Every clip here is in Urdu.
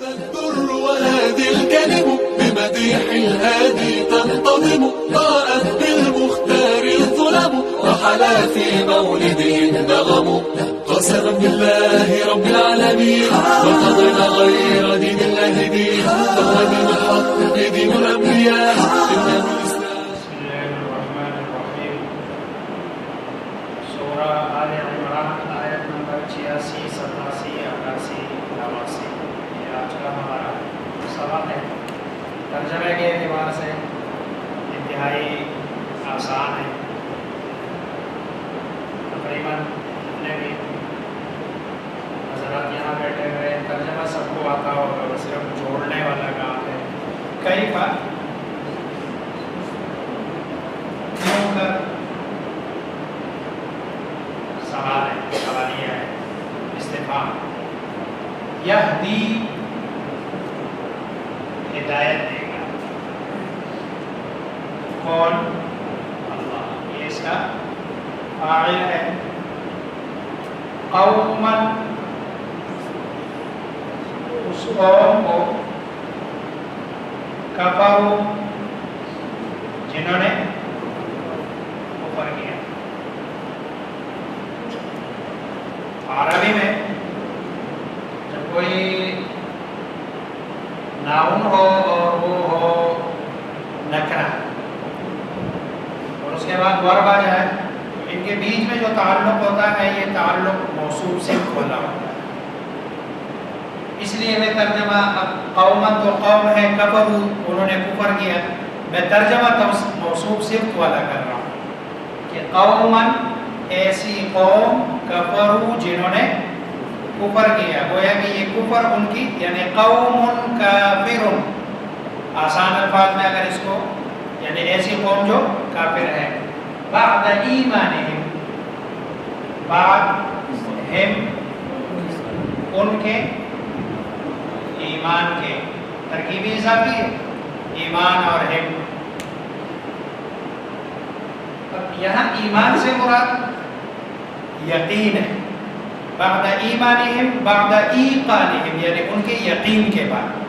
الدر وهادي الكلم بمديح الهادي تنتظم ضاءت بالمختار الظلم وحلا في مولده النغم قسما بالله رب العالمين وقضينا غير دين الله دين فهو دين الحق دين الأنبياء إنه الإسلام. بسم الله الرحمن الرحيم. سورہ آل عمران آیت نمبر 86 87 88 89 یہ آج کا ہمارا سبق ہے. ترجمے کے اعتبار سے انتہائی آسان ہے. تقریباً جتنے بھی حضرات یہاں بیٹھے ہوئے ترجمہ سب کو آتا ہوگا, وہ صرف جوڑنے والا کام ہے. کئی بار سوال ہے, سوالیہ ہے, استفہام. یہدی ہدایت دے گا کون؟ اللہ. یہ اس کا فاعل ہے. قوماً اس قوم کو, کفروا جنہوں نے کفر کیا. عربی میں جب کوئی ناؤن ہو اور وہ ہو نکرہ اور اس کے بعد ورب آ جائے تو ان کے بیچ میں جو تعلق ہوتا ہے یہ تعلق موصوف سے کھولا ہوتا ہے. اس لیے میں ترجمہ, اب قومن تو قوم ہے, کفروا انہوں نے کفر کیا, میں ترجمہ موصوف صفت والا کر رہا ہوں کہ قومن ایسی قوم, کفروا جنہوں نے کفر کیا. گویا کہ یہ کفر ان کی, یعنی قوم کافر, آسان الفاظ میں اگر اس کو, یعنی ایسی قوم جو کافر ہے. بعد ایمانہم, بعد ہم ان کے ایمان کے, ترکیبی اضافی ہے ایمان اور ہم. اب یہاں ایمان سے مراد یقین ہے. بعد ایمانہم بعد ایقانہم یعنی ان کے یقین کے بعد.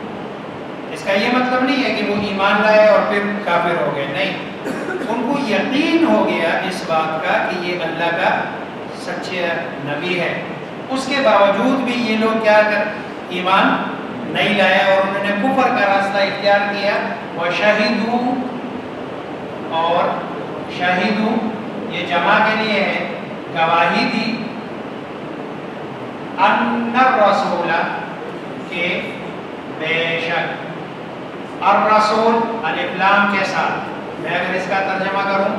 اس کا یہ مطلب نہیں ہے کہ وہ ایمان لائے اور پھر کافر ہو گئے, نہیں, ان کو یقین ہو گیا اس بات کا کہ یہ اللہ کا سچا نبی ہے. اس کے باوجود بھی یہ لوگ کیا کر ایمان نہیں لایا اور انہوں نے کفر کا راستہ اختیار کیا. وشہدوا, اور شہدوا یہ جمع کے لیے ہے, گواہی دی. ان الرسول کہ بے شک, الرسول الف لام کے ساتھ. میں اگر اس کا ترجمہ کروں,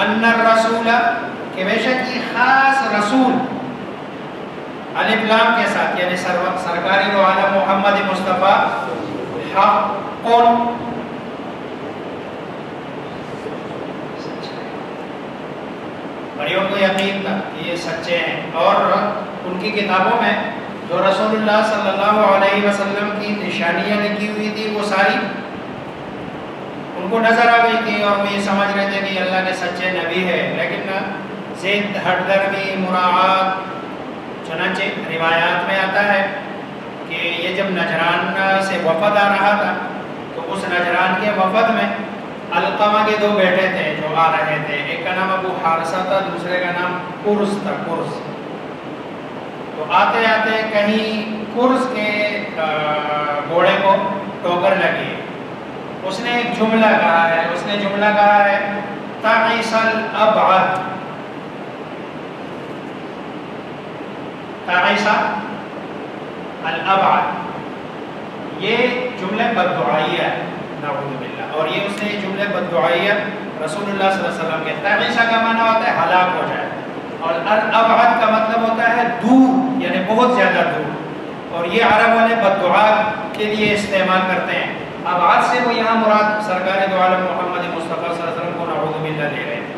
ان الرسول کہ بے شک یہ خاص رسول, الف لام کے ساتھ, یعنی سرکاری دو عالم محمد مصطفیٰ, حق اور یہ ان کو یقین تھا کہ یہ سچے ہیں. اور ان کی کتابوں میں جو رسول اللہ صلی اللہ علیہ وسلم کی نشانیاں لکھی ہوئی تھی وہ ساری ان کو نظر آ گئی تھی اور وہ یہ سمجھ رہے تھے کہ اللہ کے سچے نبی ہے. لیکن ضد, ہٹ درمی, مراعات, چنانچہ روایات میں آتا ہے کہ یہ جب نجران سے وفد آ رہا تھا تو اس نجران کے وفد میں علقمہ کے دو بیٹے تھے جو آ رہے تھے. ایک کا نام ابو حارثہ تھا, دوسرے کا نام قرز تھا, قرز. تو آتے آتے کہیں قرز کے گھوڑے کو ٹوکر لگی. اس نے ایک جملہ کہا ہے, اس نے جملہ کہا ہے تعیس الابعد, تعیس الابعد. یہ جملے بددعائیہ ہے, نعوذ باللہ. اور یہ اس نے یہ جملے بددعائیہ رسول اللہ صلی اللہ علیہ وسلم کے. تعیسہ کا معنی ہوتا ہے ہلاک ہو جائے, اور الابعد کا مطلب ہوتا ہے دور, یعنی بہت زیادہ دور. اور یہ عرب والے بددعا کے لیے استعمال کرتے ہیں. ابعد سے وہ یہاں مراد سرکار دو عالم محمد مصطفیٰ صلی اللہ علیہ وسلم کو نعوذ باللہ لے رہے تھے.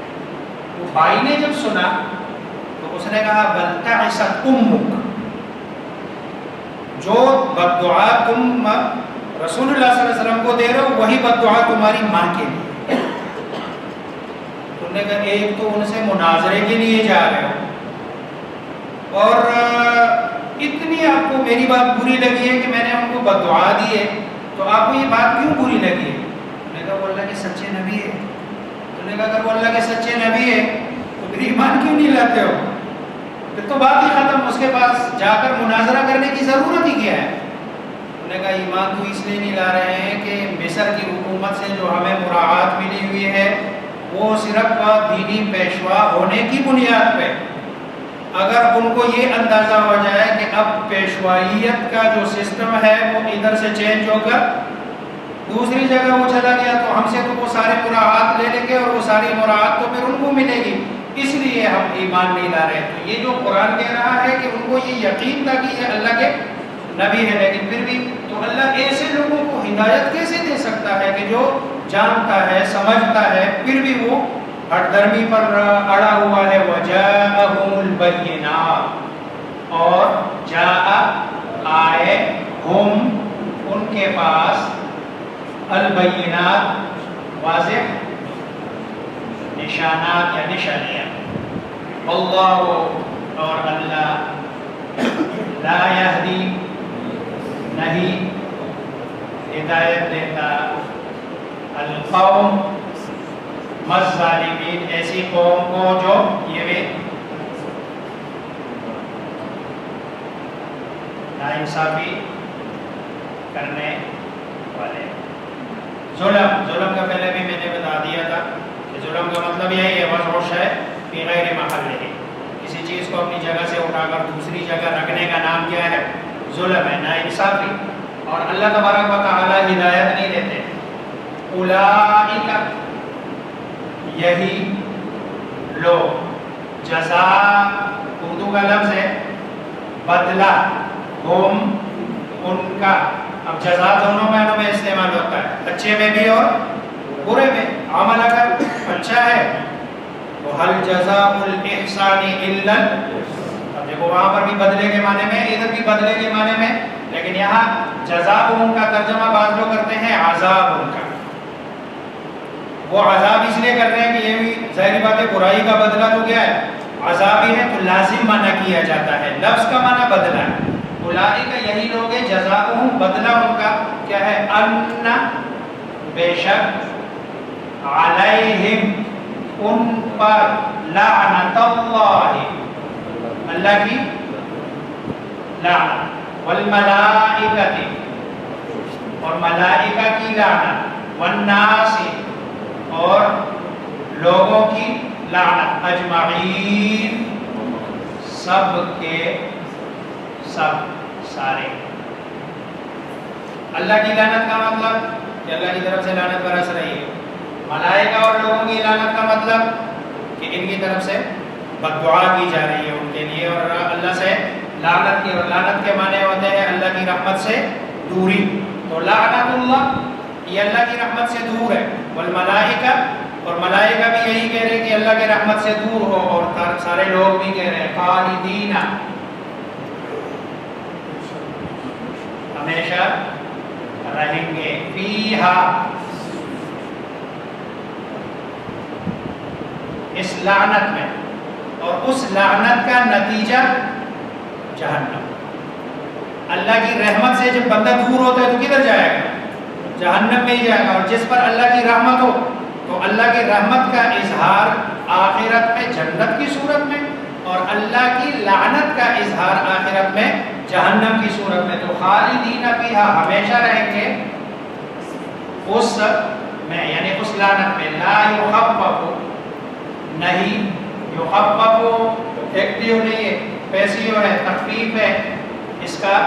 وہ بھائی نے جب سنا تو اس نے کہا بل تعست امک, جو بددعا تم رسول اللہ صلی اللہ علیہ وسلم کو دے رہے ہو وہی بددعا تمہاری ماں کے لیے. تم نے کہا ایک تو ان سے مناظرے کے لیے جا رہے ہو اور میری بات بری لگی ہے کہ میں نے ان کو بددعا دی ہے، تو آپ کو یہ بات کیوں بری لگی ہے؟ میں نے کہا وہ اللہ کے سچے نبی ہے۔ تو نے کہا اگر وہ اللہ کے سچے نبی ہے تو پھر ایمان کیوں نہیں لاتے ہو؟ پھر تو بات ہی ختم، اس کے پاس جا کر مناظرہ کرنے کی ضرورت ہی کیا ہے؟ انہوں نے کہا ایمان تو اس لیے نہیں لا رہے ہیں کہ مصر کی حکومت سے جو ہمیں مراعات ملی ہوئی ہے وہ صرف دینی پیشوا ہونے کی بنیاد پہ، اگر ان کو یہ اندازہ ہو جائے کہ اب پیشوائیت کا جو سسٹم ہے وہ ادھر سے چینج ہو کر دوسری جگہ وہ چلا گیا تو ہم سے تو وہ سارے مراعات لے لیں گے اور وہ ساری مراعات تو پھر ان کو ملے گی، اس لیے ہم ایمان نہیں لا رہے۔ تو یہ جو قرآن کہہ رہا ہے کہ ان کو یہ یقین تھا کہ یہ اللہ کے نبی ہے، لیکن پھر بھی تو اللہ ایسے لوگوں کو ہدایت کیسے دے سکتا ہے کہ جو جانتا ہے سمجھتا ہے پھر بھی وہ ہٹ درمی پر اڑا ہوا ہے۔ وَجَاءَهُمُ الْبَيِّنَاتُ، اور جاء آئے، ہم ان کے پاس، البینات واضح نشانات یا نشانیاں، اللہ اور اللہ لا یہدی نہیں ہدایت دیتا القوم الظالمین ایسی قوم کو جو یہ بھی ناانصافی کرنے والے۔ ظلم کا پہلے بھی میں نے بتا دیا تھا کہ ظلم کا مطلب یہی ہے وضع الشیء فی غیر محلہ، کسی چیز کو اپنی جگہ سے اٹھا کر دوسری جگہ رکھنے کا نام کیا ہے؟ ظلم ہے، ناانصافی۔ اور اللہ تبارک و تعالی ہدایت نہیں دیتے۔ اولئک، یہی لوگ، جزاء اردو کا لفظ ہے بدلہ، ہم ان کا، اب جزا دونوں معنوں میں استعمال ہوتا ہے، اچھے میں بھی اور برے میں۔ عمل اگر اچھا ہے تو حل جزاء الاحسان الا، اب دیکھو وہاں پر بھی بدلے کے معنی میں، ادھر بھی بدلے کے معنی میں، لیکن یہاں جزاء ان کا ترجمہ بعض لوگ کرتے ہیں عذاب ان کا۔ وہ عذاب اس لیے کر رہے ہیں کہ یہ بھی ظاہری بات ہے، برائی کا بدلہ تو کیا ہے؟ عذاب ہی ہے، تو لازم معنی کیا جاتا ہے، لفظ کا معنی بدلہ ہے۔ اولئک، یہی لوگ ہیں، جزاؤہم، بدلہ ان کا کیا ہے؟ ان، بے شک، علیہم، ان پر، لعنت اللہ، اللہ کی لعنت، والملائکۃ، اور ملائکہ کی لعنت، والناس، اور لوگوں کی لعنت، اجمعین، سب کے سب، سارے۔ اللہ کی لعنت کا مطلب کہ اللہ کی طرف سے لعنت برس رہی ہے، ملائکہ اور لوگوں کی لعنت کا مطلب کہ ان کی طرف سے بد دعا کی جا رہی ہے ان کے لیے، اور اللہ سے لعنت کی، اور لعنت کے معنی ہوتے ہیں اللہ کی رحمت سے دوری، تو لعنت اللہ یہ اللہ کی رحمت سے دور ہے، والملائکہ، اور ملائکہ بھی یہی کہہ رہے ہیں کہ اللہ کی رحمت سے دور ہو، اور سارے لوگ بھی کہہ رہے ہیں خالدین، ہمیشہ رہیں گے، فیہا، اس لعنت میں، اور اس لعنت کا نتیجہ جہنم۔ اللہ کی رحمت سے جب بندہ دور ہوتا ہے تو کدھر جائے گا؟ جہنم میں ہی جائے گا، اور جس پر اللہ کی رحمت ہو تو اللہ کی رحمت کا اظہار آخرت میں جنت کی صورت میں، اور اللہ کی لعنت کا اظہار آخرت میں جہنم کی صورت میں۔ تو خالدین فیہا، ہمیشہ رہیں گے اس میں، یعنی اس لعنت میں، لا یخفف، نہیں، یخفف ایکٹیو نہیں ہے، پیسیو ہے، تخفیف ہے، اس کا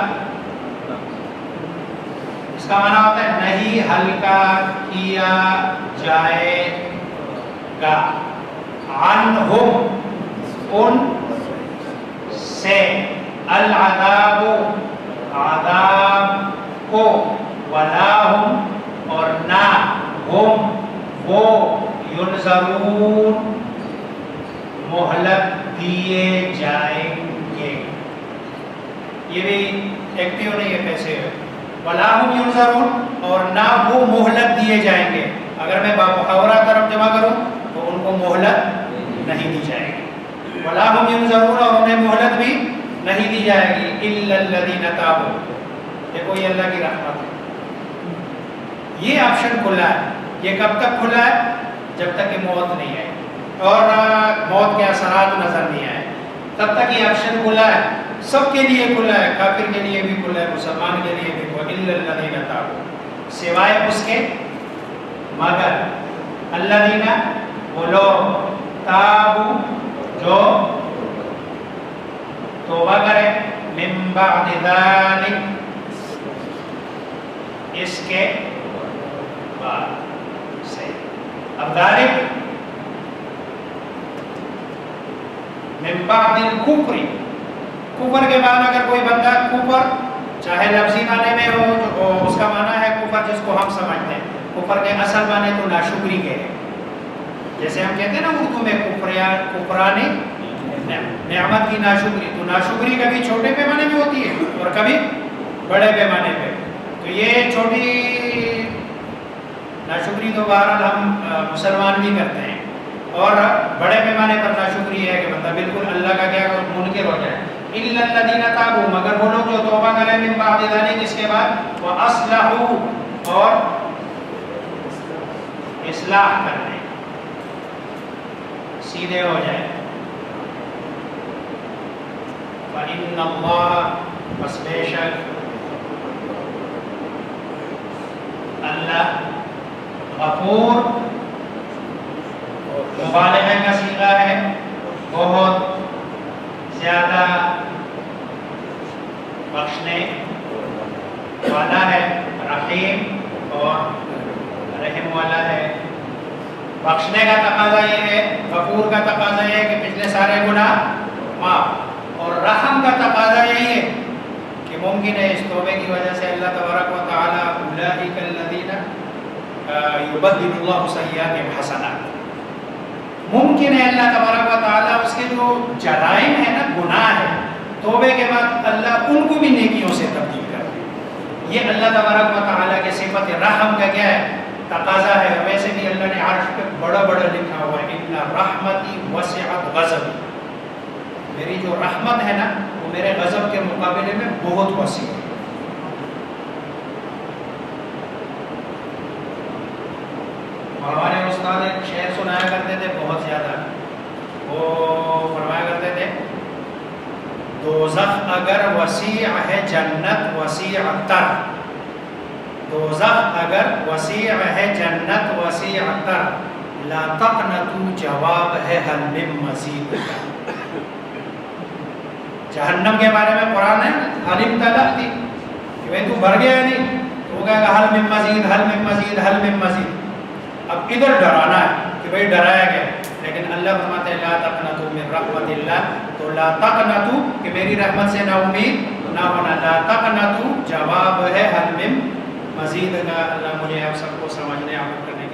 معنی ہوتا ہے نہیں ہلکا کیا جائے گا، عنہم، ان سے، العذاب، عذاب کو، ولا ہم، اور نہ، ہم، وہ، ینظرون، مہلت دیے جائیں گے، یہ بھی ایکٹیو نہیں ہے، پیسے ہے، ولا ہم ینظرون، اور نہ وہ مہلت دیے جائیں گے۔ اگر میں بامحاورہ طرف جمع کروں تو ان کو مہلت نہیں دی جائے گی، ولا ہم ینظرون، اور انہیں مہلت بھی نہیں دی جائے گی الا الذین تابوا. دیکھو یہ اللہ کی رحمت ہے. یہ آپشن کھلا ہے. یہ کب تک کھلا ہے؟ جب تک کہ موت نہیں آئے اور موت کے اثرات نظر نہیں آئے تب تک یہ آپشن کھلا ہے. سب کے لیے کھلا ہے, کافر کے لیے بھی کھلا ہے, مسلمان کے لیے بھی کھلا ہے. الا الذین تابوا, سوائے اس کے مگر الذین وہ لوگ تابوا جو توبہ کرے من بعد ذلک اس کے بعد سے. اب ذالک من بعد الکفر, کفر کے بعد اگر کوئی بندہ کفر چاہے لفظی معنی میں ہو جو اس کا معنی ہے کفر جس کو ہم سمجھتے ہیں, کفر کے اصل معنی تو ناشکری کے ہے. جیسے ہم کہتے ہیں نا اردو میں کفران نعمت کی ناشکری, تو ناشکری کبھی چھوٹے پیمانے میں ہوتی ہے اور کبھی بڑے پیمانے پہ. تو یہ چھوٹی ناشکری تو بہرحال ہم مسلمان بھی کرتے ہیں, اور بڑے پیمانے پر ناشکری ہے کہ بندہ بالکل اللہ کا کیا منکر ہو جائے. الا الذین تابوا, مگر وہ لوگ جو توبہ کریں من بعد ذلک اس کے بعد, واصلحوا اور اصلاح کر لیں, سیدھے ہو جائیں. فإن اللہ, بس بے شک اللہ غفور, مبالغہ کا صیغہ ہے, بہت زیادہ بخشنے والا ہے, رحیم اور رحم والا ہے. بخشنے کا تقاضا یہ ہے, غفور کا تقاضا یہ ہے کہ پچھلے سارے گناہ معاف, اور رحم کا تقاضا یہی ہے کہ ممکن ہے اس توبے کی وجہ سے اللہ تبارک و تعالی اولئک الذین یبدل اللہ سیئاتہم حسنات, ممکن ہے اللہ تبارک و تعالی اس کے جو جرائم ہے نا, گناہ ہے, توبے کے بعد اللہ ان کو بھی نیکیوں سے تبدیل کر دے. یہ اللہ تبارک و تعالی کے صفت رحم کا کیا ہے, تقاضا ہے. ویسے بھی اللہ نے عرش پہ بڑا بڑا لکھا ہوا ہے ان رحمتی وسعت غضبی, میری جو رحمت ہے نا وہ میرے غضب کے مقابلے میں بہت وسیع ہے. ہمارے استاد ایک شعر سنایا کرتے تھے بہت زیادہ, وہ فرمایا کرتے تھے دوزخ اگر وسیع ہے جنت وسیع تر, دوزخ اگر وسیع ہے جنت وسیع تر, لا تقنطوا جواب ہے حل من مزید. جہنم کے بارے میں قرآن ہے حلیم طلب تھی کہ بھئی تو بھر گیا نہیں, تو وہ کہے گا حل من مزید حل من مزید حل من مزید. اب ادھر ڈرانا ہے کہ بھئی ڈرایا گیا, لیکن اللہ فرماتے ہیں لا تقنطوا من رحمت اللہ, تو لا تقنطوا کہ میری رحمت سے نا امید نہ ہونا, لا تقنطوا جواب ہے حل من مزید کا. اللہ مجھے آپ سب کو سمجھنے عمل کرنے